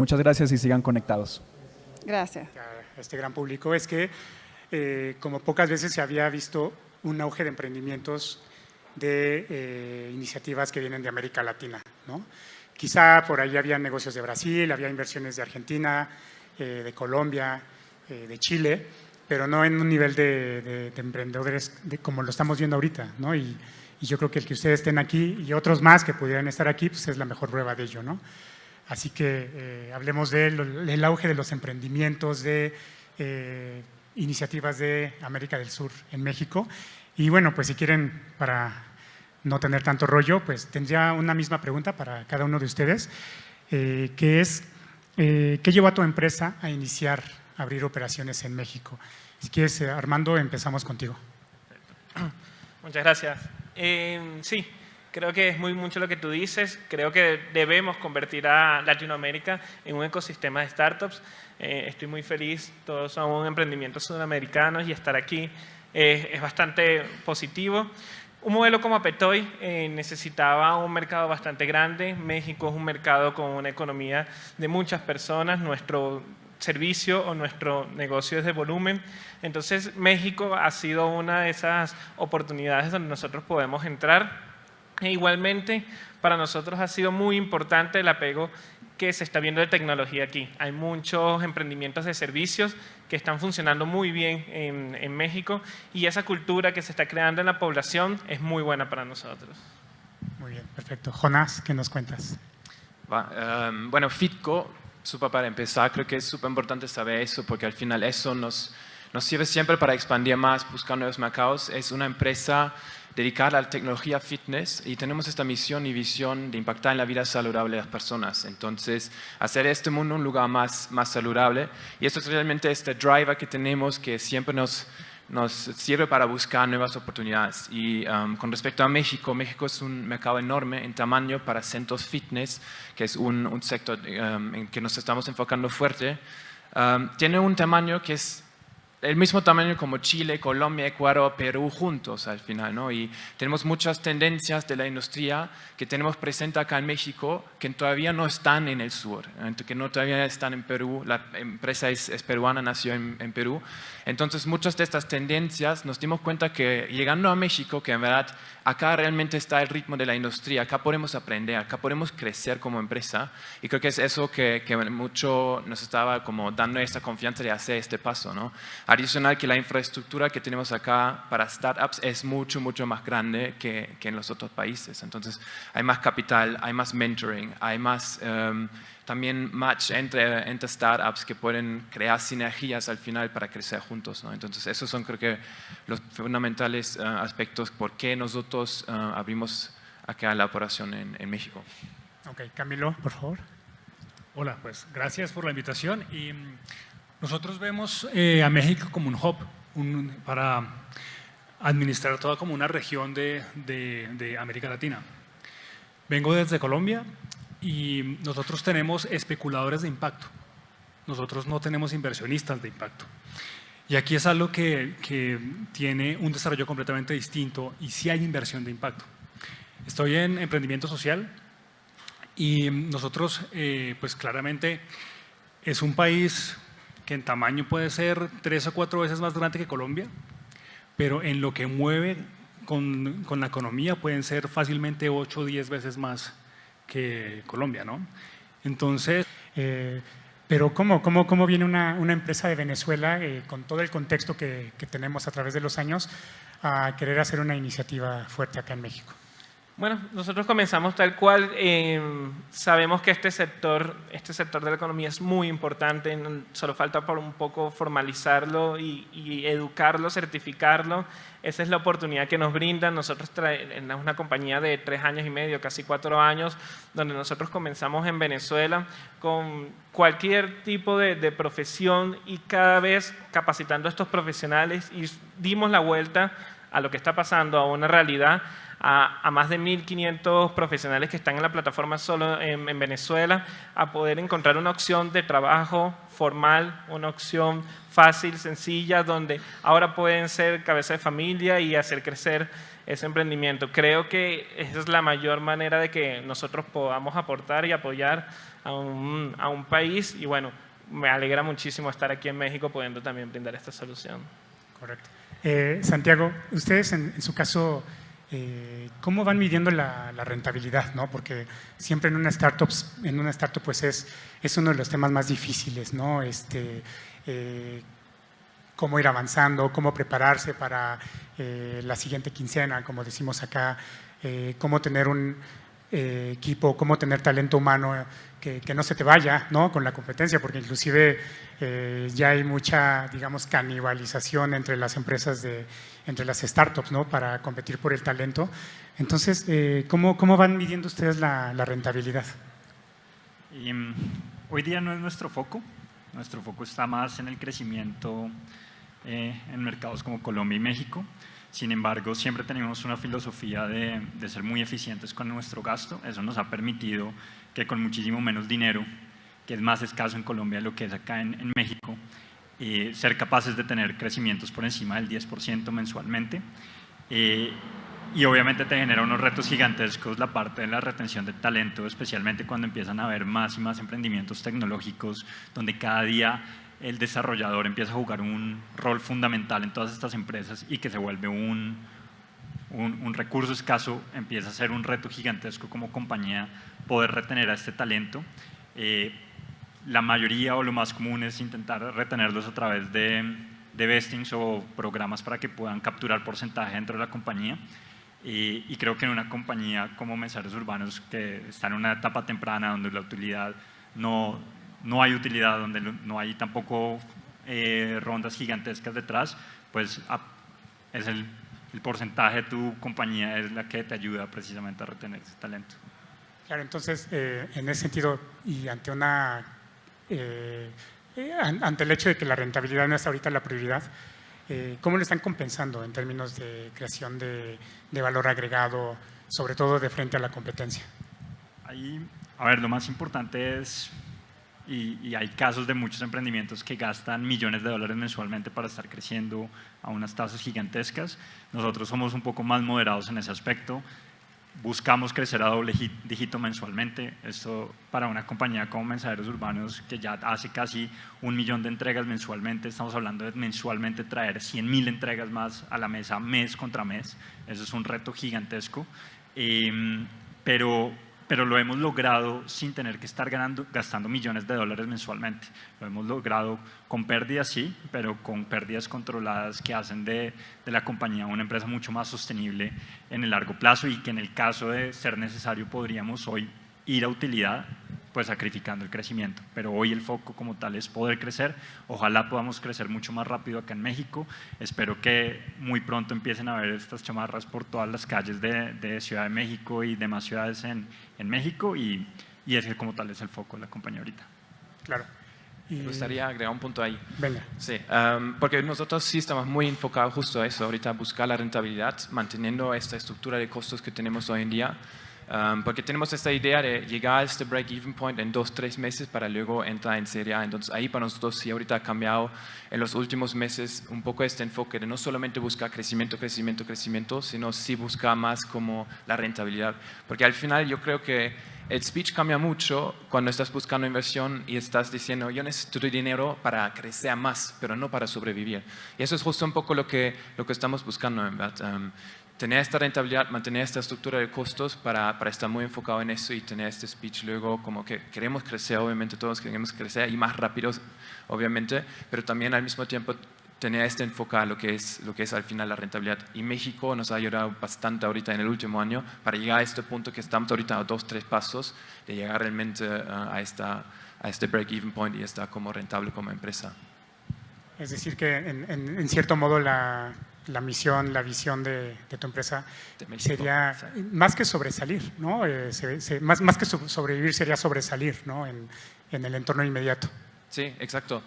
Muchas gracias y sigan conectados. Gracias. A este gran público es que como pocas veces se había visto un auge de emprendimientos de iniciativas que vienen de América Latina, ¿no? Quizá por ahí había negocios de Brasil, había inversiones de Argentina, de Colombia, de Chile, pero no en un nivel de emprendedores como lo estamos viendo ahorita, ¿no? Y yo creo que el que ustedes estén aquí y otros más que pudieran estar aquí, pues es la mejor prueba de ello, ¿no? Así que hablemos del auge de los emprendimientos, de iniciativas de América del Sur en México. Y bueno, pues si quieren, para no tener tanto rollo, pues tendría una misma pregunta para cada uno de ustedes, que es, ¿qué llevó a tu empresa a iniciar, a abrir operaciones en México? Si quieres, Armando, empezamos contigo. Muchas gracias. Sí, creo que es mucho lo que tú dices. Creo que debemos convertir a Latinoamérica en un ecosistema de startups. Estoy muy feliz, todos somos emprendimientos sudamericanos y estar aquí es bastante positivo. Un modelo como Apetoy necesitaba un mercado bastante grande. México es un mercado con una economía de muchas personas. Nuestro servicio o nuestro negocio es de volumen. Entonces, México ha sido una de esas oportunidades donde nosotros podemos entrar. E igualmente, para nosotros ha sido muy importante el apego que se está viendo de tecnología aquí. Hay muchos emprendimientos de servicios que están funcionando muy bien en México y esa cultura que se está creando en la población es muy buena para nosotros. Muy bien, perfecto. Jonás, ¿qué nos cuentas? Bueno, Fitco, para empezar, creo que es súper importante saber eso porque al final eso nos sirve siempre para expandir más, buscar nuevos mercados. Es una empresa dedicada a la tecnología fitness y tenemos esta misión y visión de impactar en la vida saludable de las personas. Entonces, hacer este mundo un lugar más saludable y eso es realmente este driver que tenemos que siempre nos sirve para buscar nuevas oportunidades. Y con respecto a México, México es un mercado enorme en tamaño para centros fitness, que es un sector en que nos estamos enfocando fuerte. Tiene un tamaño que es el mismo tamaño como Chile, Colombia, Ecuador, Perú juntos al final, ¿no? Y tenemos muchas tendencias de la industria que tenemos presente acá en México que todavía no están en el sur, que no todavía están en Perú. La empresa es peruana, nació en Perú. Entonces, muchas de estas tendencias nos dimos cuenta que llegando a México, que en verdad acá realmente está el ritmo de la industria, acá podemos aprender, acá podemos crecer como empresa y creo que es eso que mucho nos estaba como dando esta confianza de hacer este paso, ¿no? Adicional que la infraestructura que tenemos acá para startups es mucho más grande que en los otros países. Entonces hay más capital, hay más mentoring, hay más también match entre startups que pueden crear sinergias al final para crecer juntos, ¿no? Entonces esos son creo que los fundamentales aspectos por qué nosotros abrimos acá la operación en México. Ok, Camilo, por favor. Hola, pues gracias por la invitación. Y nosotros vemos a México como un hub para administrar toda como una región de América Latina. Vengo desde Colombia y nosotros tenemos especuladores de impacto. Nosotros no tenemos inversionistas de impacto. Y aquí es algo que tiene un desarrollo completamente distinto y sí hay inversión de impacto. Estoy en emprendimiento social y nosotros, pues claramente, es un país que en tamaño puede ser 3 o 4 veces más grande que Colombia, pero en lo que mueve con la economía pueden ser fácilmente 8 o 10 veces más que Colombia, ¿no? Entonces… Pero ¿cómo viene una empresa de Venezuela, con todo el contexto que tenemos a través de los años, a querer hacer una iniciativa fuerte acá en México? Bueno, nosotros comenzamos tal cual. Sabemos que este sector de la economía es muy importante. Solo falta por un poco formalizarlo y educarlo, certificarlo. Esa es la oportunidad que nos brindan. Nosotros tenemos una compañía de 3 años y medio, casi 4 años, donde nosotros comenzamos en Venezuela con cualquier tipo de profesión y cada vez capacitando a estos profesionales y dimos la vuelta a lo que está pasando, a una realidad a más de 1.500 profesionales que están en la plataforma solo en Venezuela a poder encontrar una opción de trabajo formal, una opción fácil, sencilla, donde ahora pueden ser cabeza de familia y hacer crecer ese emprendimiento. Creo que esa es la mayor manera de que nosotros podamos aportar y apoyar a un país, y bueno, me alegra muchísimo estar aquí en México pudiendo también brindar esta solución. Correcto. Santiago, ustedes en su caso, ¿cómo van midiendo la rentabilidad, ¿no? Porque siempre en una startup pues es uno de los temas más difíciles, ¿no? Cómo ir avanzando, cómo prepararse para la siguiente quincena, como decimos acá, cómo tener un equipo, cómo tener talento humano que no se te vaya, ¿no? Con la competencia, porque inclusive ya hay mucha, digamos, canibalización entre las empresas, entre las startups, ¿no? Para competir por el talento. Entonces, ¿cómo van midiendo ustedes la rentabilidad? Hoy día no es nuestro foco está más en el crecimiento en mercados como Colombia y México. Sin embargo, siempre tenemos una filosofía de ser muy eficientes con nuestro gasto. Eso nos ha permitido que con muchísimo menos dinero, que es más escaso en Colombia de lo que es acá en México, ser capaces de tener crecimientos por encima del 10% mensualmente. Y obviamente te genera unos retos gigantescos la parte de la retención de talento, especialmente cuando empiezan a haber más y más emprendimientos tecnológicos, donde cada día el desarrollador empieza a jugar un rol fundamental en todas estas empresas y que se vuelve un recurso escaso, empieza a ser un reto gigantesco como compañía poder retener a este talento. La mayoría o lo más común es intentar retenerlos a través de vestings o programas para que puedan capturar porcentaje dentro de la compañía. Y creo que en una compañía como Mensajeros Urbanos, que está en una etapa temprana donde la utilidad no hay utilidad, donde no hay tampoco rondas gigantescas detrás, pues es el porcentaje de tu compañía es la que te ayuda precisamente a retener ese talento. Claro, entonces, en ese sentido, y ante el hecho de que la rentabilidad no es ahorita la prioridad, ¿cómo lo están compensando en términos de creación de valor agregado, sobre todo de frente a la competencia? Ahí, a ver, lo más importante es, y hay casos de muchos emprendimientos que gastan millones de dólares mensualmente para estar creciendo a unas tasas gigantescas. Nosotros somos un poco más moderados en ese aspecto. Buscamos crecer a doble dígito mensualmente. Esto para una compañía como Mensajeros Urbanos, que ya hace casi 1 millón de entregas mensualmente, estamos hablando de mensualmente traer 100.000 entregas más a la mesa mes contra mes. Eso es un reto gigantesco, pero lo hemos logrado sin tener que estar gastando millones de dólares mensualmente. Lo hemos logrado con pérdidas, sí, pero con pérdidas controladas que hacen de la compañía una empresa mucho más sostenible en el largo plazo, y que en el caso de ser necesario podríamos hoy ir a utilidad, pues sacrificando el crecimiento. Pero hoy el foco como tal es poder crecer. Ojalá podamos crecer mucho más rápido acá en México. Espero que muy pronto empiecen a ver estas chamarras por todas las calles de Ciudad de México y demás ciudades en México, y ese como tal es el foco de la compañía ahorita. Claro. Me gustaría agregar un punto ahí. Venga. Sí, porque nosotros sí estamos muy enfocados justo a eso, ahorita a buscar la rentabilidad, manteniendo esta estructura de costos que tenemos hoy en día. Porque tenemos esta idea de llegar a este break-even point en 2-3 meses para luego entrar en serie A. Entonces ahí para nosotros sí ahorita ha cambiado en los últimos meses un poco este enfoque de no solamente buscar crecimiento, sino sí buscar más como la rentabilidad. Porque al final yo creo que el speech cambia mucho cuando estás buscando inversión y estás diciendo yo necesito dinero para crecer más, pero no para sobrevivir. Y eso es justo un poco lo que estamos buscando, en verdad. Tener esta rentabilidad, mantener esta estructura de costos para estar muy enfocado en eso y tener este speech luego como que queremos crecer, obviamente todos queremos crecer y más rápido, obviamente, pero también al mismo tiempo tener este enfoque a lo que es al final la rentabilidad. Y México nos ha ayudado bastante ahorita en el último año para llegar a este punto que estamos ahorita a 2-3 pasos de llegar realmente a este break-even point y estar como rentable como empresa. Es decir, que en cierto modo la misión, la visión de tu empresa sería más que sobresalir, ¿no? Más que sobrevivir sería sobresalir, ¿no? En el entorno inmediato. Sí, exacto.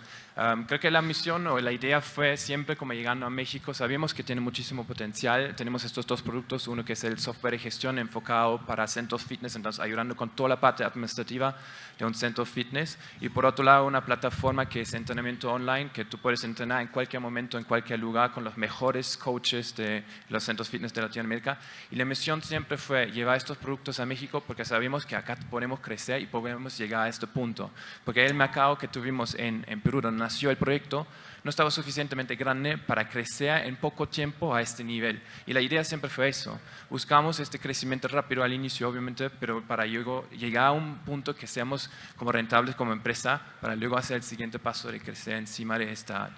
Creo que la misión o la idea fue siempre como llegando a México, sabíamos que tiene muchísimo potencial, tenemos estos dos productos, uno que es el software de gestión enfocado para centros fitness, entonces ayudando con toda la parte administrativa de un centro fitness, y por otro lado una plataforma que es entrenamiento online, que tú puedes entrenar en cualquier momento, en cualquier lugar, con los mejores coaches de los centros fitness de Latinoamérica, y la misión siempre fue llevar estos productos a México porque sabíamos que acá podemos crecer y podemos llegar a este punto, porque el mercado que tuvimos en Perú, donde nació el proyecto, no estaba suficientemente grande para crecer en poco tiempo a este nivel. Y la idea siempre fue eso. Buscamos este crecimiento rápido al inicio, obviamente, pero para luego llegar a un punto que seamos como rentables como empresa, para luego hacer el siguiente paso de crecer encima de esta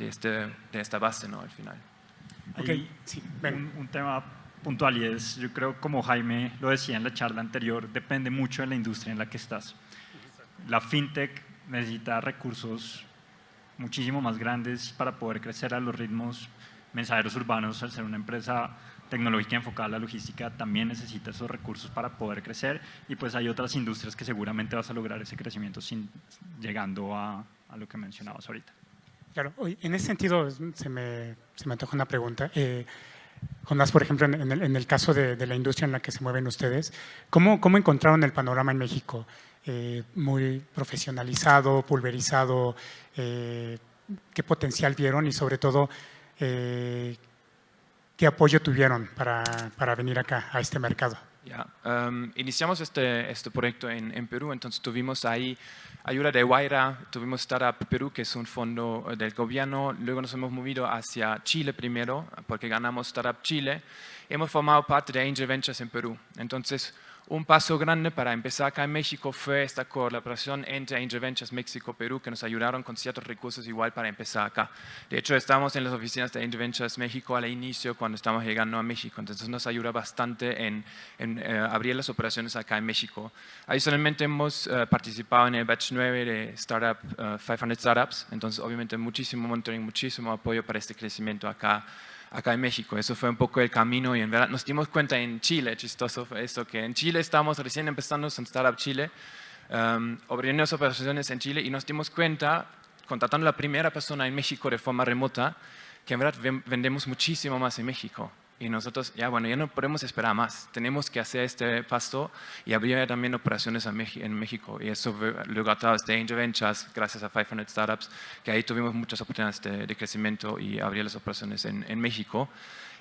base, ¿no? Al final. Hay sí, ven. un tema puntual y es, yo creo, como Jaime lo decía en la charla anterior, depende mucho de la industria en la que estás. La fintech necesita recursos muchísimo más grandes para poder crecer a los ritmos. Mensajeros Urbanos, al ser una empresa tecnológica enfocada a la logística, también necesita esos recursos para poder crecer, y pues hay otras industrias que seguramente vas a lograr ese crecimiento llegando a lo que mencionabas ahorita. Claro, en ese sentido se me antoja una pregunta. Jonás, por ejemplo, en el caso de la industria en la que se mueven ustedes, ¿cómo encontraron el panorama en México? Muy profesionalizado, pulverizado, ¿qué potencial vieron y sobre todo qué apoyo tuvieron para venir acá a este mercado? Iniciamos este proyecto en Perú, entonces tuvimos ahí ayuda de Guaira, tuvimos Startup Perú, que es un fondo del gobierno, luego nos hemos movido hacia Chile primero, porque ganamos Startup Chile, hemos formado parte de Angel Ventures en Perú, entonces un paso grande para empezar acá en México fue esta colaboración entre Angel Ventures México-Perú, que nos ayudaron con ciertos recursos igual para empezar acá. De hecho, estábamos en las oficinas de Angel Ventures México al inicio cuando estábamos llegando a México, entonces nos ayuda bastante en abrir las operaciones acá en México. Adicionalmente hemos participado en el batch 9 de Startup 500 Startups, entonces obviamente muchísimo monitoring, muchísimo apoyo para este crecimiento acá en México. Eso fue un poco el camino y en verdad nos dimos cuenta en Chile, chistoso fue esto, que en Chile estábamos recién empezando en Startup Chile, abriendo las operaciones en Chile y nos dimos cuenta, contratando a la primera persona en México de forma remota, que en verdad vendemos muchísimo más en México. Y nosotros, ya no podemos esperar más, tenemos que hacer este paso y abrir también operaciones en México. Y eso luego a través de Angel Ventures, gracias a 500 Startups, que ahí tuvimos muchas oportunidades de crecimiento y abrir las operaciones en México.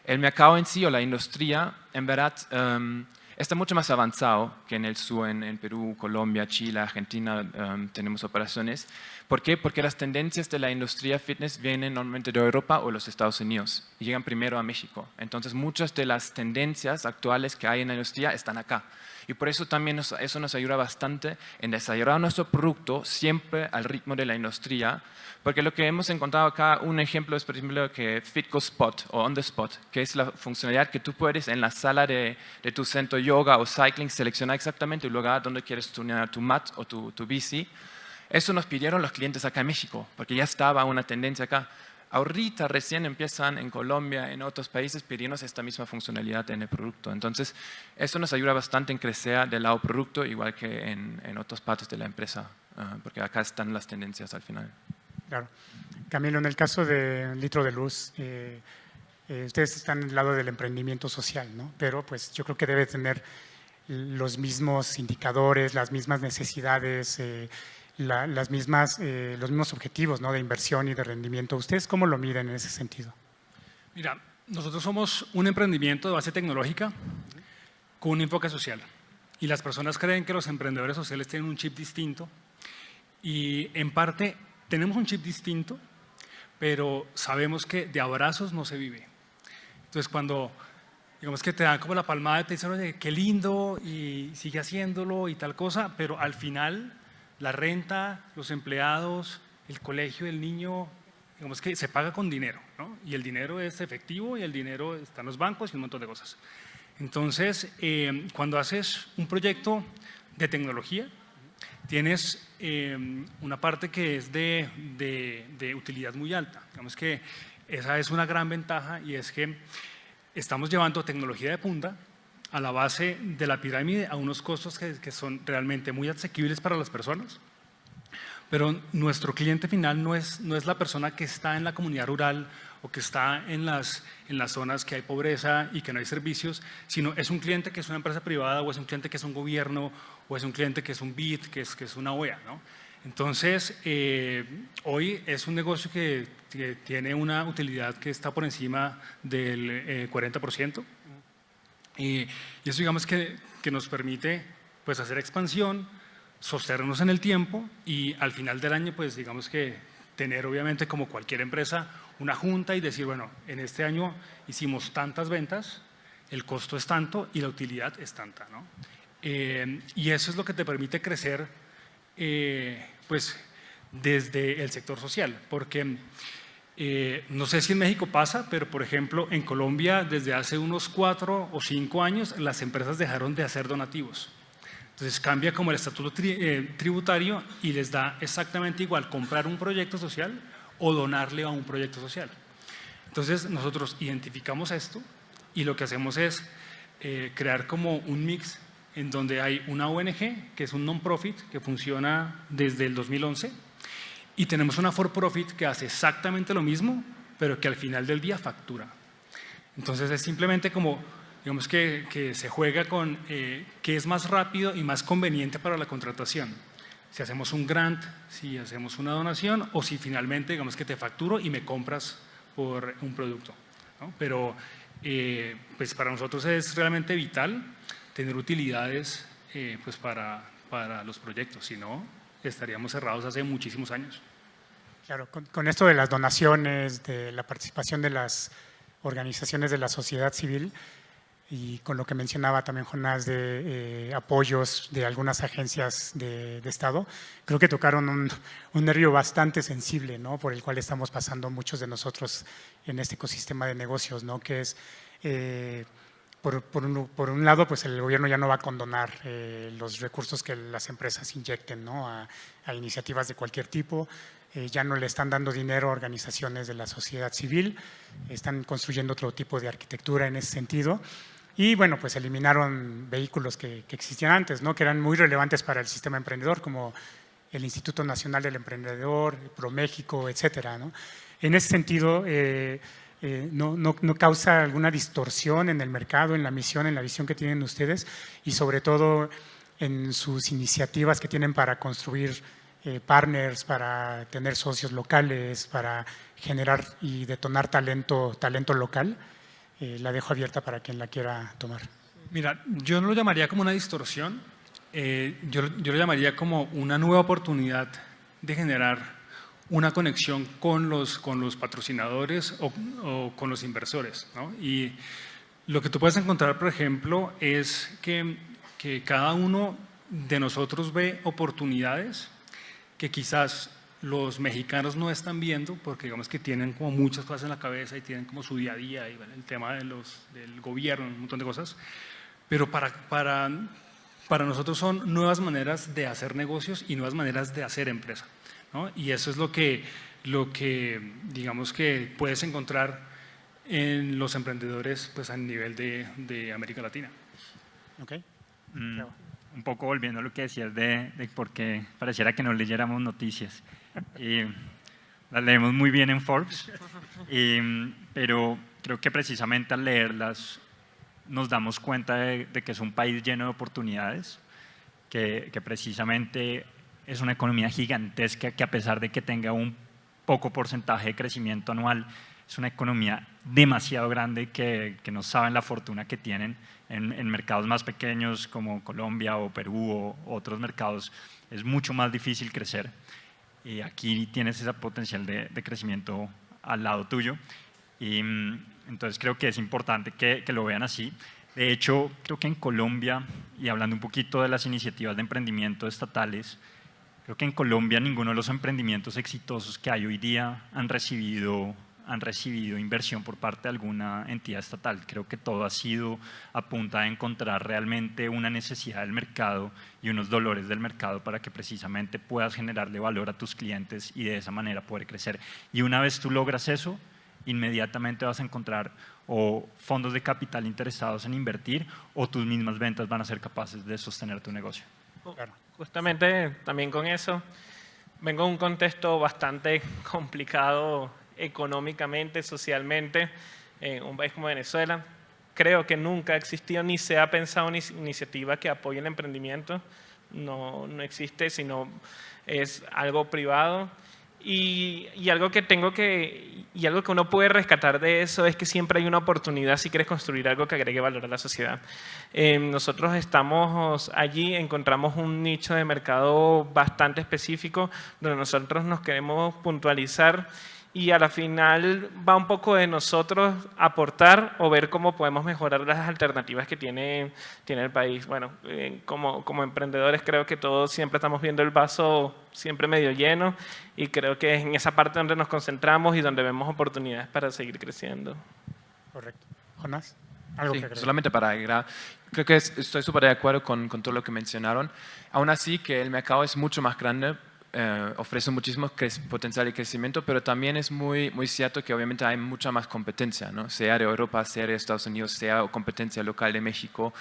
El mercado en sí o la industria, en verdad, está mucho más avanzado que en el sur, en Perú, Colombia, Chile, Argentina, tenemos operaciones. ¿Por qué? Porque las tendencias de la industria fitness vienen normalmente de Europa o los Estados Unidos y llegan primero a México. Entonces, muchas de las tendencias actuales que hay en la industria están acá. Y por eso también eso nos ayuda bastante en desarrollar nuestro producto siempre al ritmo de la industria, porque lo que hemos encontrado acá, un ejemplo es por ejemplo que Fitco Spot o On The Spot, que es la funcionalidad que tú puedes en la sala de tu centro yoga o cycling seleccionar exactamente el lugar donde quieres tunear tu mat o tu bici. Eso nos pidieron los clientes acá en México, porque ya estaba una tendencia acá. Ahorita recién empiezan en Colombia, en otros países, pidiéndonos esta misma funcionalidad en el producto. Entonces, eso nos ayuda bastante en crecer del lado producto, igual que en otras partes de la empresa, porque acá están las tendencias al final. Claro. Camilo, en el caso de Litro de Luz, ustedes están en el lado del emprendimiento social, ¿no? Pero pues yo creo que debe tener los mismos indicadores, las mismas necesidades, los mismos objetivos, ¿no? De inversión y de rendimiento. ¿Ustedes cómo lo miden en ese sentido? Mira, nosotros somos un emprendimiento de base tecnológica con un enfoque social. Y las personas creen que los emprendedores sociales tienen un chip distinto. Y en parte tenemos un chip distinto, pero sabemos que de abrazos no se vive. Entonces cuando digamos que te dan como la palmada y te dicen, oye, qué lindo y sigue haciéndolo y tal cosa, pero al final la renta, los empleados, el colegio del niño, digamos que se paga con dinero, ¿no? Y el dinero es efectivo y el dinero está en los bancos y un montón de cosas. Entonces, cuando haces un proyecto de tecnología, tienes una parte que es de utilidad muy alta. Digamos que esa es una gran ventaja y es que estamos llevando tecnología de punta a la base de la pirámide a unos costos que son realmente muy asequibles para las personas, pero nuestro cliente final no es la persona que está en la comunidad rural o que está en las zonas que hay pobreza y que no hay servicios, sino es un cliente que es una empresa privada o es un cliente que es un gobierno o es un cliente que es un BID, que es una OEA, ¿no? Entonces, hoy es un negocio que tiene una utilidad que está por encima del 40%, y eso digamos que nos permite pues hacer expansión, sostenernos en el tiempo y al final del año pues digamos que tener obviamente como cualquier empresa una junta y decir, bueno, en este año hicimos tantas ventas, el costo es tanto y la utilidad es tanta, ¿no? Y eso es lo que te permite crecer pues desde el sector social, porque no sé si en México pasa, pero por ejemplo en Colombia desde hace unos 4 o 5 años las empresas dejaron de hacer donativos. Entonces cambia como el estatuto tributario y les da exactamente igual comprar un proyecto social o donarle a un proyecto social. Entonces nosotros identificamos esto y lo que hacemos es crear como un mix en donde hay una ONG, que es un non-profit, que funciona desde el 2011, y tenemos una for-profit que hace exactamente lo mismo, pero que al final del día factura. Entonces es simplemente como, digamos que se juega con qué es más rápido y más conveniente para la contratación. Si hacemos un grant, si hacemos una donación o si finalmente digamos que te facturo y me compras por un producto, ¿no? Pero pues para nosotros es realmente vital tener utilidades pues para los proyectos, si no estaríamos cerrados hace muchísimos años. Claro, con esto de las donaciones, de la participación de las organizaciones de la sociedad civil y con lo que mencionaba también Jonás de apoyos de algunas agencias de Estado, creo que tocaron un nervio bastante sensible, ¿no? Por el cual estamos pasando muchos de nosotros en este ecosistema de negocios, ¿no? Que es, por un lado, pues el gobierno ya no va a condonar los recursos que las empresas inyecten, ¿no? a iniciativas de cualquier tipo. Ya no le están dando dinero a organizaciones de la sociedad civil, están construyendo otro tipo de arquitectura en ese sentido. Y bueno, pues eliminaron vehículos que existían antes, ¿no? Que eran muy relevantes para el sistema emprendedor, como el Instituto Nacional del Emprendedor, ProMéxico, etcétera, ¿no? En ese sentido, no causa alguna distorsión en el mercado, en la misión, en la visión que tienen ustedes y sobre todo en sus iniciativas que tienen para construir partners, para tener socios locales, para generar y detonar talento local. La dejo abierta para quien la quiera tomar. Mira, yo no lo llamaría como una distorsión, yo lo llamaría como una nueva oportunidad de generar una conexión con los patrocinadores o con los inversores, ¿no? Y lo que tú puedes encontrar, por ejemplo, es que cada uno de nosotros ve oportunidades que quizás los mexicanos no están viendo porque digamos que tienen como muchas cosas en la cabeza y tienen como su día a día y bueno, el tema del gobierno, un montón de cosas, pero para nosotros son nuevas maneras de hacer negocios y nuevas maneras de hacer empresa, ¿no? Y eso es lo que digamos que puedes encontrar en los emprendedores pues a nivel de América Latina. Okay. Un poco volviendo a lo que decías de por qué pareciera que no leyéramos noticias. Las leemos muy bien en Forbes, pero creo que precisamente al leerlas nos damos cuenta de que es un país lleno de oportunidades, que precisamente es una economía gigantesca que a pesar de que tenga un poco porcentaje de crecimiento anual, es una economía demasiado grande que no saben la fortuna que tienen en mercados más pequeños como Colombia o Perú o otros mercados. Es mucho más difícil crecer y aquí tienes ese potencial de crecimiento al lado tuyo y entonces creo que es importante que lo vean así. De hecho, creo que en Colombia, y hablando un poquito de las iniciativas de emprendimiento estatales, creo que en Colombia ninguno de los emprendimientos exitosos que hay hoy día han recibido inversión por parte de alguna entidad estatal. Creo que todo ha sido a punta de encontrar realmente una necesidad del mercado y unos dolores del mercado para que precisamente puedas generarle valor a tus clientes y de esa manera poder crecer. Y una vez tú logras eso, inmediatamente vas a encontrar o fondos de capital interesados en invertir o tus mismas ventas van a ser capaces de sostener tu negocio. Claro. Justamente también con eso, vengo de un contexto bastante complicado económicamente, socialmente, en un país como Venezuela. Creo que nunca ha existido ni se ha pensado una iniciativa que apoye el emprendimiento. No existe, sino es algo privado. Y algo que uno puede rescatar de eso es que siempre hay una oportunidad si quieres construir algo que agregue valor a la sociedad. Nosotros estamos allí, encontramos un nicho de mercado bastante específico donde nosotros nos queremos puntualizar y a la final va un poco de nosotros aportar o ver cómo podemos mejorar las alternativas que tiene el país. Bueno, como emprendedores creo que todos siempre estamos viendo el vaso siempre medio lleno y creo que es en esa parte donde nos concentramos y donde vemos oportunidades para seguir creciendo. Correcto. Jonás, algo Sí, que agregar. solamente para agregar, creo que estoy súper de acuerdo con todo lo que mencionaron. Aún así que el mercado es mucho más grande, ofrece muchísimo potencial de crecimiento, pero también es muy cierto que obviamente hay mucha más competencia, ¿no? Sea de Europa, sea de Estados Unidos, sea competencia local de México,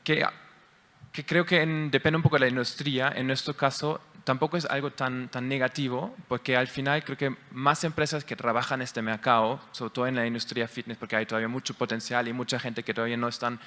que creo que depende un poco de la industria. En nuestro caso tampoco es algo tan negativo, porque al final creo que más empresas que trabajan en este mercado, sobre todo en la industria fitness, porque hay todavía mucho potencial y mucha gente que todavía no están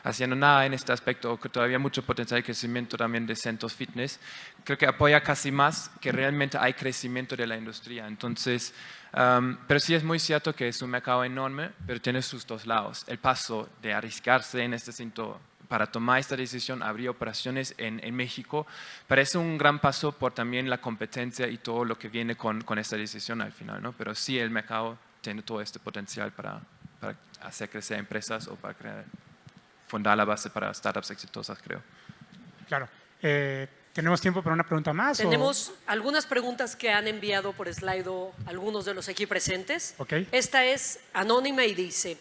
haciendo nada en este aspecto, o que todavía hay mucho potencial de crecimiento también de centros fitness, creo que apoya casi más que realmente hay crecimiento de la industria. Entonces, pero sí es muy cierto que es un mercado enorme, pero tiene sus dos lados. El paso de arriesgarse en este sentido para tomar esta decisión, abrir operaciones en México, parece un gran paso por también la competencia y todo lo que viene con esta decisión al final, ¿no? Pero sí el mercado tiene todo este potencial para hacer crecer empresas o para fundar la base para startups exitosas, creo. Claro. ¿Tenemos tiempo para una pregunta más? Tenemos algunas preguntas que han enviado por Slido algunos de los aquí presentes. Ok. Esta es anónima y dice: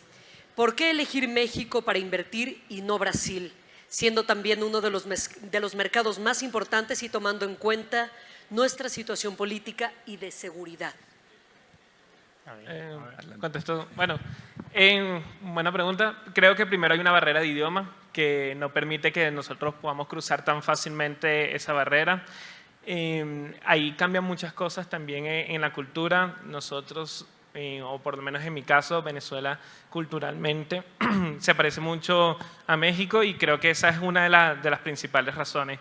¿por qué elegir México para invertir y no Brasil, siendo también uno de los mercados más importantes y tomando en cuenta nuestra situación política y de seguridad? Contesto. Bueno, buena pregunta. Creo que primero hay una barrera de idioma que no permite que nosotros podamos cruzar tan fácilmente esa barrera. Ahí cambian muchas cosas también en la cultura. Nosotros, o por lo menos en mi caso, Venezuela culturalmente se parece mucho a México y creo que esa es una de las principales razones.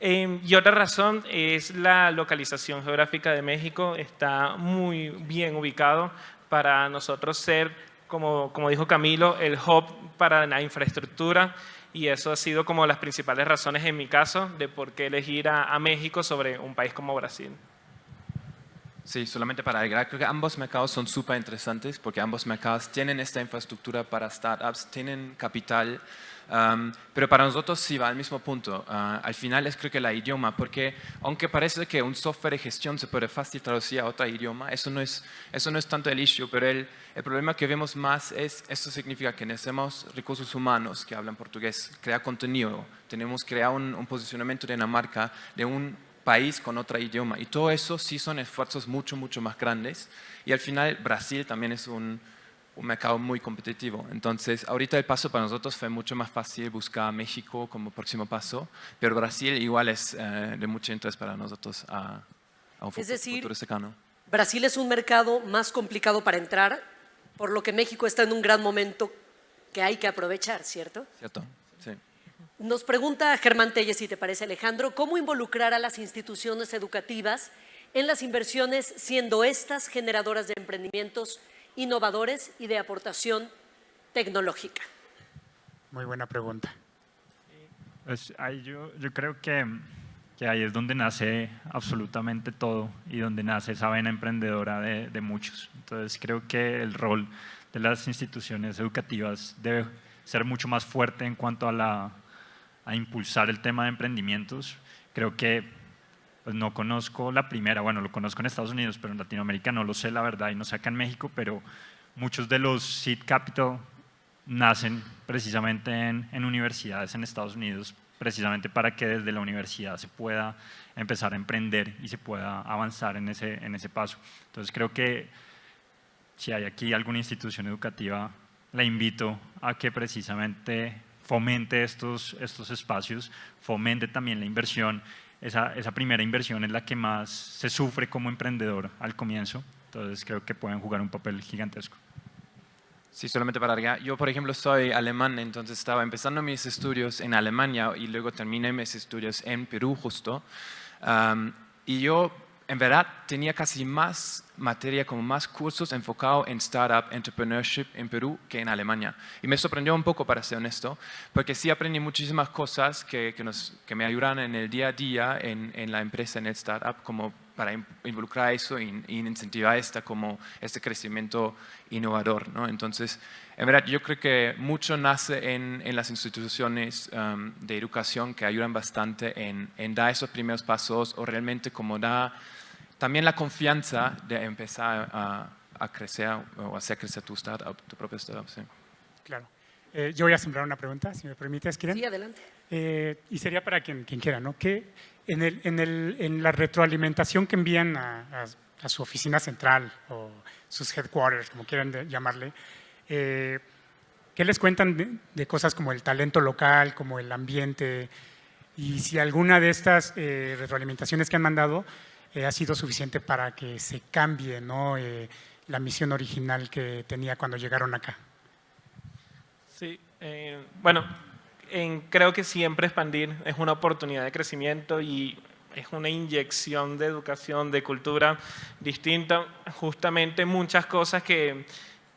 Y otra razón es la localización geográfica de México. Está muy bien ubicado para nosotros ser, como dijo Camilo, el hub para la infraestructura, y eso ha sido como las principales razones en mi caso de por qué elegir a México sobre un país como Brasil. Sí, solamente para agregar, creo que ambos mercados son súper interesantes porque ambos mercados tienen esta infraestructura para startups, tienen capital, pero para nosotros sí va al mismo punto. Al final es creo que el idioma, porque aunque parece que un software de gestión se puede fácil traducir a otro idioma, eso no es tanto el issue, pero el problema que vemos más es, eso significa que necesitamos recursos humanos que hablan portugués, crear contenido, tenemos que crear un posicionamiento de una marca, de un país con otro idioma, y todo eso sí son esfuerzos mucho más grandes, y al final Brasil también es un mercado muy competitivo. Entonces ahorita el paso para nosotros fue mucho más fácil buscar a México como próximo paso, pero Brasil igual es de mucho interés para nosotros a un futuro cercano. Brasil es un mercado más complicado para entrar, por lo que México está en un gran momento que hay que aprovechar, ¿cierto? Cierto, sí. Nos pregunta Germán Telles, si te parece, Alejandro, ¿cómo involucrar a las instituciones educativas en las inversiones, siendo estas generadoras de emprendimientos innovadores y de aportación tecnológica? Muy buena pregunta. Pues ahí yo creo que ahí es donde nace absolutamente todo y donde nace esa vena emprendedora de muchos. Entonces creo que el rol de las instituciones educativas debe ser mucho más fuerte en cuanto a impulsar el tema de emprendimientos. Creo que pues no conozco la primera, bueno, lo conozco en Estados Unidos, pero en Latinoamérica no lo sé, la verdad, y no sé acá en México, pero muchos de los seed capital nacen precisamente en universidades en Estados Unidos, precisamente para que desde la universidad se pueda empezar a emprender y se pueda avanzar en ese paso. Entonces creo que si hay aquí alguna institución educativa, la invito a que precisamente fomente estos espacios, fomente también la inversión esa primera inversión es la que más se sufre como emprendedor al comienzo. Entonces creo que pueden jugar un papel gigantesco. Sí, solamente para agregar, yo por ejemplo soy alemán, entonces estaba empezando mis estudios en Alemania y luego terminé mis estudios en Perú justo. Y yo en verdad tenía casi más materia, como más cursos enfocados en startup, entrepreneurship en Perú que en Alemania. Y me sorprendió un poco, para ser honesto, porque sí aprendí muchísimas cosas que me ayudan en el día a día en la empresa, en el startup, como para involucrar eso y incentivar este crecimiento innovador, ¿no? Entonces, en verdad, yo creo que mucho nace en las instituciones de educación que ayudan bastante en dar esos primeros pasos o realmente como da también la confianza de empezar a crecer o hacer crecer tu startup, tu propio startup. Sí. Claro. Yo voy a sembrar una pregunta, si me permites, Kiran. Sí, adelante. Y sería para quien quiera, ¿no? Que en la retroalimentación que envían a su oficina central o sus headquarters, como quieran llamarle, ¿qué les cuentan de cosas como el talento local, como el ambiente? Y si alguna de estas retroalimentaciones que han mandado ha sido suficiente para que se cambie, ¿no? La misión original que tenía cuando llegaron acá. Sí, bueno, creo que siempre expandir es una oportunidad de crecimiento y es una inyección de educación, de cultura distinta. Justamente muchas cosas que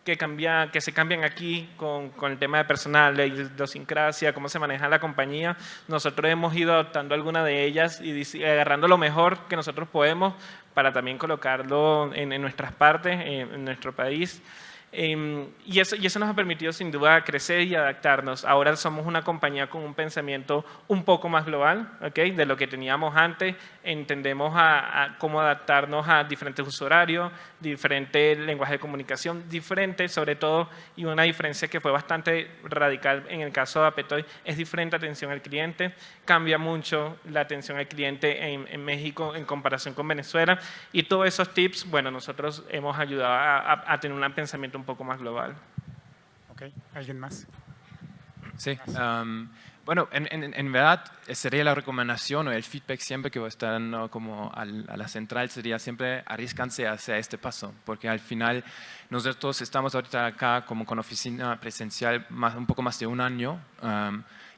se cambian aquí con el tema de personal, la idiosincrasia, cómo se maneja la compañía. Nosotros hemos ido adoptando alguna de ellas y agarrando lo mejor que nosotros podemos para también colocarlo en nuestras partes, en nuestro país. Y eso nos ha permitido sin duda crecer y adaptarnos. Ahora somos una compañía con un pensamiento un poco más global, ¿okay? De lo que teníamos antes. Entendemos cómo adaptarnos a diferentes usos horarios, diferentes lenguajes de comunicación, diferentes sobre todo, y una diferencia que fue bastante radical en el caso de Apetoy, es diferente atención al cliente. Cambia mucho la atención al cliente en México en comparación con Venezuela, y todos esos tips, bueno, nosotros hemos ayudado a tener un pensamiento un poco más global. Ok, ¿alguien más? Sí. Bueno, en verdad sería la recomendación o el feedback siempre que va a estar dando como a la central sería siempre arriesgarse hacia este paso, porque al final nosotros estamos ahorita acá como con oficina presencial un poco más de un año.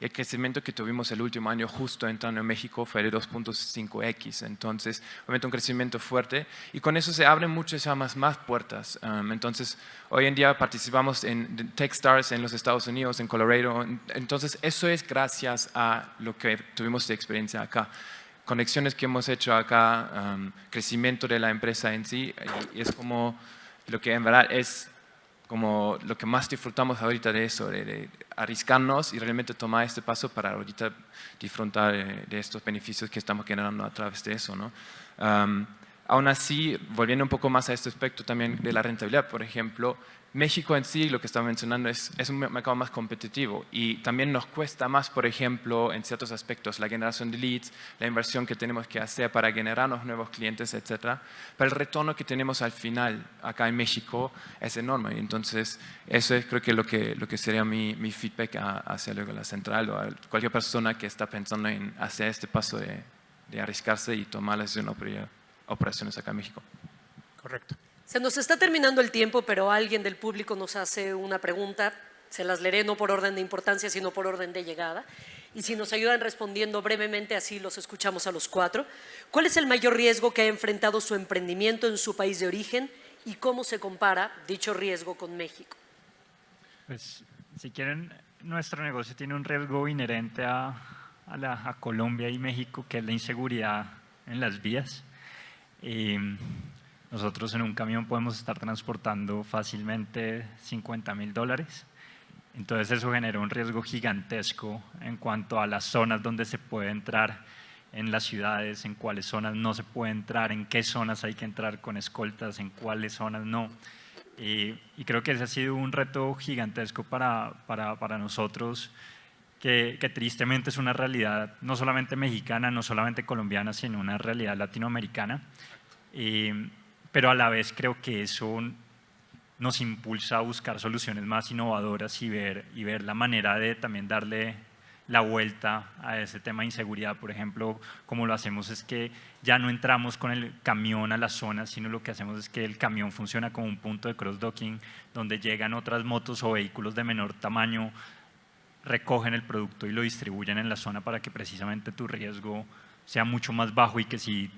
Y el crecimiento que tuvimos el último año justo entrando en México fue de 2.5x, entonces obviamente un crecimiento fuerte y con eso se abren muchas más puertas. Entonces hoy en día participamos en Techstars en los Estados Unidos, en Colorado, entonces eso es gracias a lo que tuvimos de experiencia acá. Conexiones que hemos hecho acá, crecimiento de la empresa en sí, y es como lo que en verdad es como lo que más disfrutamos ahorita de eso, de arriesgarnos y realmente tomar este paso para ahorita disfrutar de estos beneficios que estamos generando a través de eso, ¿no? Aún así, volviendo un poco más a este aspecto también de la rentabilidad, por ejemplo, México en sí, lo que estaba mencionando, es un mercado más competitivo y también nos cuesta más, por ejemplo, en ciertos aspectos, la generación de leads, la inversión que tenemos que hacer para generarnos nuevos clientes, etcétera. Pero el retorno que tenemos al final acá en México es enorme. Entonces, eso es creo que lo que sería mi feedback hacia luego la central o a cualquier persona que está pensando en hacer este paso de arriesgarse y tomar las operaciones acá en México. Correcto. Se nos está terminando el tiempo, pero alguien del público nos hace una pregunta. Se las leeré no por orden de importancia, sino por orden de llegada. Y si nos ayudan respondiendo brevemente, así los escuchamos a los cuatro. ¿Cuál es el mayor riesgo que ha enfrentado su emprendimiento en su país de origen y cómo se compara dicho riesgo con México? Pues, si quieren, nuestro negocio tiene un riesgo inherente a Colombia y México, que es la inseguridad en las vías. Nosotros en un camión podemos estar transportando fácilmente $50,000. Entonces eso genera un riesgo gigantesco en cuanto a las zonas donde se puede entrar en las ciudades, en cuáles zonas no se puede entrar, en qué zonas hay que entrar con escoltas, en cuáles zonas no. Y creo que ese ha sido un reto gigantesco para nosotros, que tristemente es una realidad no solamente mexicana, no solamente colombiana, sino una realidad latinoamericana. Pero a la vez creo que eso nos impulsa a buscar soluciones más innovadoras y ver la manera de también darle la vuelta a ese tema de inseguridad. Por ejemplo, como lo hacemos es que ya no entramos con el camión a la zona, sino lo que hacemos es que el camión funciona como un punto de cross-docking donde llegan otras motos o vehículos de menor tamaño, recogen el producto y lo distribuyen en la zona para que precisamente tu riesgo sea mucho más bajo y que si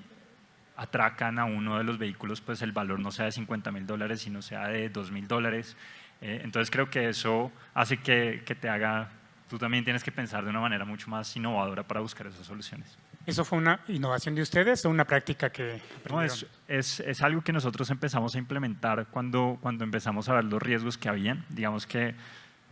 atracan a uno de los vehículos, pues el valor no sea de $50.000, sino sea de $2.000. Entonces creo que eso hace que te haga, tú también tienes que pensar de una manera mucho más innovadora para buscar esas soluciones. ¿Eso fue una innovación de ustedes o una práctica que No, aprendieron? es algo que nosotros empezamos a implementar cuando empezamos a ver los riesgos que habían. Digamos que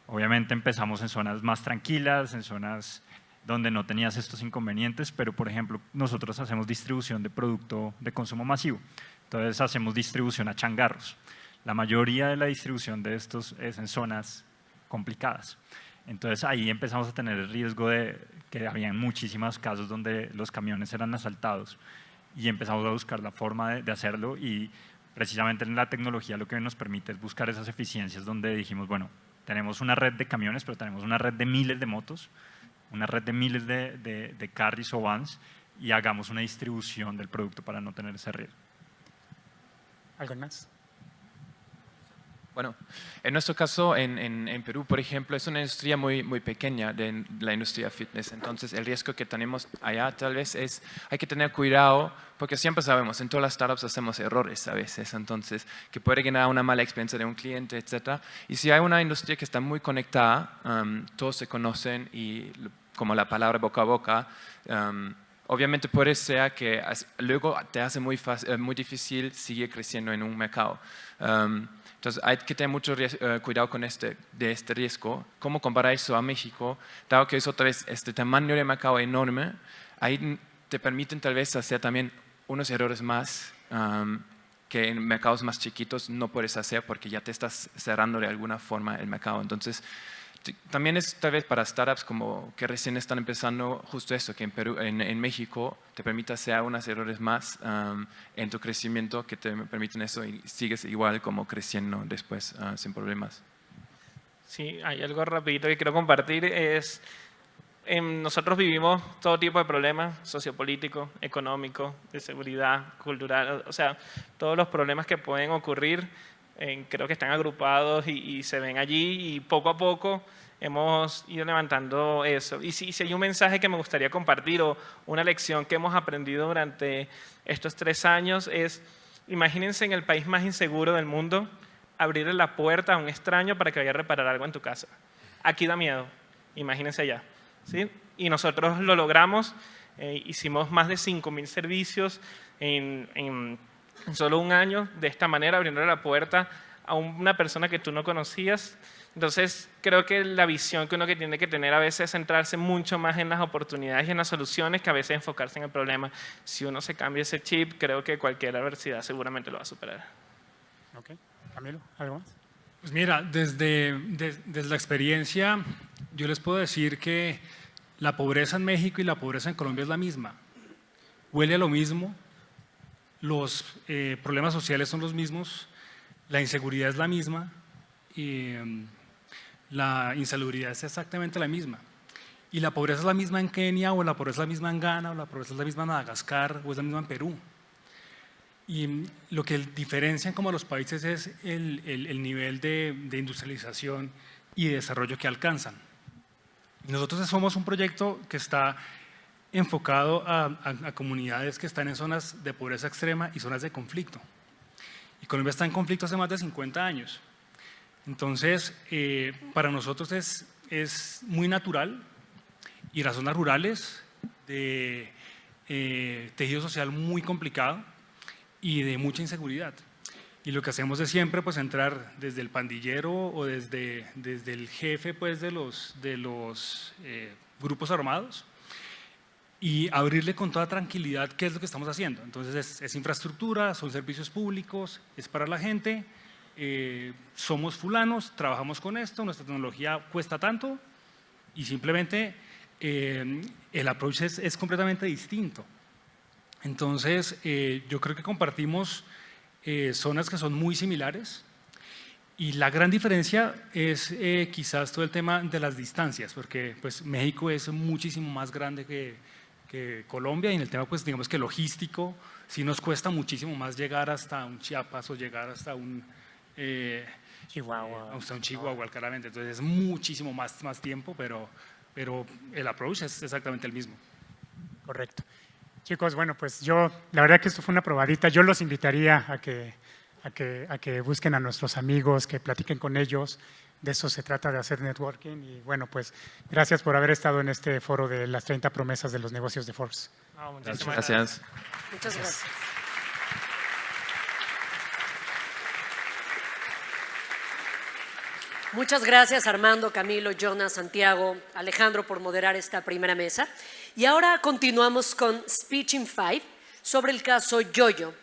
obviamente empezamos en zonas más tranquilas, en zonas donde no tenías estos inconvenientes, pero por ejemplo nosotros hacemos distribución de producto de consumo masivo. Entonces hacemos distribución a changarros. La mayoría de la distribución de estos es en zonas complicadas. Entonces ahí empezamos a tener el riesgo de que habían muchísimos casos donde los camiones eran asaltados y empezamos a buscar la forma de hacerlo y precisamente en la tecnología lo que nos permite es buscar esas eficiencias donde dijimos, bueno, tenemos una red de camiones, pero tenemos una red de miles de motos, una red de miles de carries o vans y hagamos una distribución del producto para no tener ese riesgo. ¿Algo más? Bueno, en nuestro caso, en Perú, por ejemplo, es una industria muy pequeña de la industria fitness. Entonces, el riesgo que tenemos allá tal vez es, hay que tener cuidado, porque siempre sabemos, en todas las startups hacemos errores a veces, entonces, que puede generar una mala experiencia de un cliente, etc. Y si hay una industria que está muy conectada, todos se conocen y como la palabra boca a boca, obviamente puede ser que luego te hace muy difícil seguir creciendo en un mercado. Entonces hay que tener mucho cuidado con este riesgo. ¿Cómo comparar eso a México? Dado que es otra vez este tamaño de mercado enorme, ahí te permiten tal vez hacer también unos errores más que en mercados más chiquitos no puedes hacer porque ya te estás cerrando de alguna forma el mercado. Entonces también es tal vez para startups como que recién están empezando justo eso, que en Perú, en México te permite hacer unos errores más en tu crecimiento que te permiten eso y sigues igual como creciendo después sin problemas. Sí, hay algo rapidito que quiero compartir, es nosotros vivimos todo tipo de problemas, sociopolítico, económico, de seguridad, cultural, o sea, todos los problemas que pueden ocurrir creo que están agrupados y se ven allí y poco a poco hemos ido levantando eso. Y si hay un mensaje que me gustaría compartir o una lección que hemos aprendido durante estos 3 años es, imagínense en el país más inseguro del mundo, abrirle la puerta a un extraño para que vaya a reparar algo en tu casa. Aquí da miedo, imagínense allá, ¿sí? Y nosotros lo logramos, hicimos más de 5.000 servicios en solo un año, de esta manera, abriéndole la puerta a una persona que tú no conocías. Entonces, creo que la visión que uno que tiene que tener a veces es centrarse mucho más en las oportunidades y en las soluciones que a veces enfocarse en el problema. Si uno se cambia ese chip, creo que cualquier adversidad seguramente lo va a superar. Ok. Camilo, ¿algo más? Pues mira, desde la experiencia, yo les puedo decir que la pobreza en México y la pobreza en Colombia es la misma. Huele a lo mismo, los problemas sociales son los mismos, la inseguridad es la misma, y la insalubridad es exactamente la misma. Y la pobreza es la misma en Kenia, o la pobreza es la misma en Ghana, o la pobreza es la misma en Madagascar, o es la misma en Perú. Y lo que diferencian como los países es el nivel de industrialización y de desarrollo que alcanzan. Y nosotros somos un proyecto que está enfocado a comunidades que están en zonas de pobreza extrema y zonas de conflicto. Y Colombia está en conflicto hace más de 50 años. Entonces, para nosotros es muy natural ir a zonas rurales de tejido social muy complicado y de mucha inseguridad. Y lo que hacemos es siempre pues, entrar desde el pandillero o desde el jefe pues, de los grupos armados y abrirle con toda tranquilidad qué es lo que estamos haciendo. Entonces es infraestructura, son servicios públicos, es para la gente, somos fulanos, trabajamos con esto, nuestra tecnología cuesta tanto y simplemente el approach es completamente distinto. Entonces yo creo que compartimos zonas que son muy similares Y la gran diferencia es quizás todo el tema de las distancias, porque pues, México es muchísimo más grande que Colombia, y en el tema, pues, digamos que logístico, sí nos cuesta muchísimo más llegar hasta un Chiapas o llegar hasta un Chihuahua. hasta un Chihuahua, claramente. Entonces es muchísimo más tiempo, pero el approach es exactamente el mismo. Correcto. Chicos, bueno, pues la verdad que esto fue una probadita. Yo los invitaría a que busquen a nuestros amigos, que platiquen con ellos. De eso se trata, de hacer networking. Y bueno, pues gracias por haber estado en este foro de las 30 promesas de los negocios de Forbes. No, muchísimas Gracias. Muchas gracias. Muchas gracias Armando, Camilo, Jonas, Santiago, Alejandro por moderar esta primera mesa. Y ahora continuamos con Speech in 5 sobre el caso Yoyo.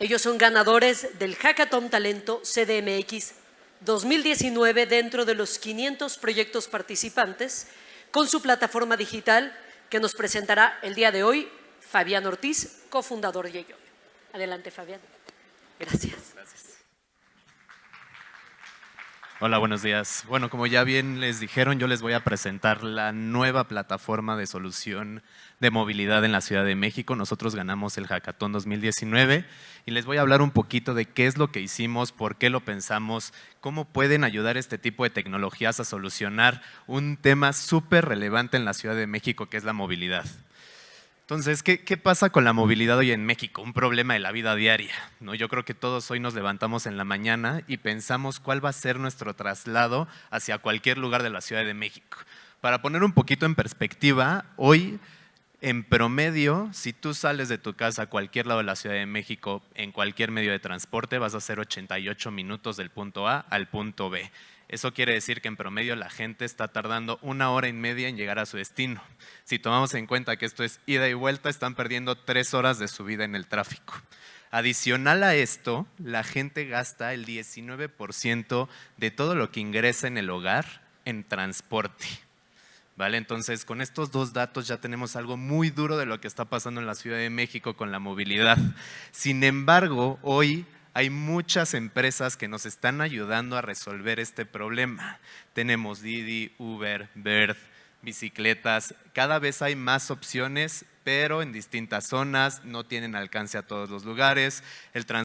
Ellos son ganadores del Hackathon Talento CDMX 2019 dentro de los 500 proyectos participantes con su plataforma digital que nos presentará el día de hoy Fabián Ortiz, cofundador de Yoyo. Adelante, Fabián. Gracias. Hola, buenos días. Bueno, como ya bien les dijeron, yo les voy a presentar la nueva plataforma de solución de movilidad en la Ciudad de México. Nosotros ganamos el Hackathon 2019 y les voy a hablar un poquito de qué es lo que hicimos, por qué lo pensamos, cómo pueden ayudar este tipo de tecnologías a solucionar un tema súper relevante en la Ciudad de México, que es la movilidad. Entonces, ¿qué pasa con la movilidad hoy en México? Un problema de la vida diaria, ¿no? Yo creo que todos hoy nos levantamos en la mañana y pensamos cuál va a ser nuestro traslado hacia cualquier lugar de la Ciudad de México. Para poner un poquito en perspectiva, hoy, en promedio, si tú sales de tu casa a cualquier lado de la Ciudad de México, en cualquier medio de transporte, vas a hacer 88 minutos del punto A al punto B. Eso quiere decir que en promedio la gente está tardando 1 hora y media en llegar a su destino. Si tomamos en cuenta que esto es ida y vuelta, están perdiendo 3 horas de su vida en el tráfico. Adicional a esto, la gente gasta el 19% de todo lo que ingresa en el hogar en transporte. ¿Vale? Entonces, con estos dos datos ya tenemos algo muy duro de lo que está pasando en la Ciudad de México con la movilidad. Sin embargo, hoy hay muchas empresas que nos están ayudando a resolver este problema. Tenemos Didi, Uber, Bird, bicicletas. Cada vez hay más opciones, pero en distintas zonas, no tienen alcance a todos los lugares. El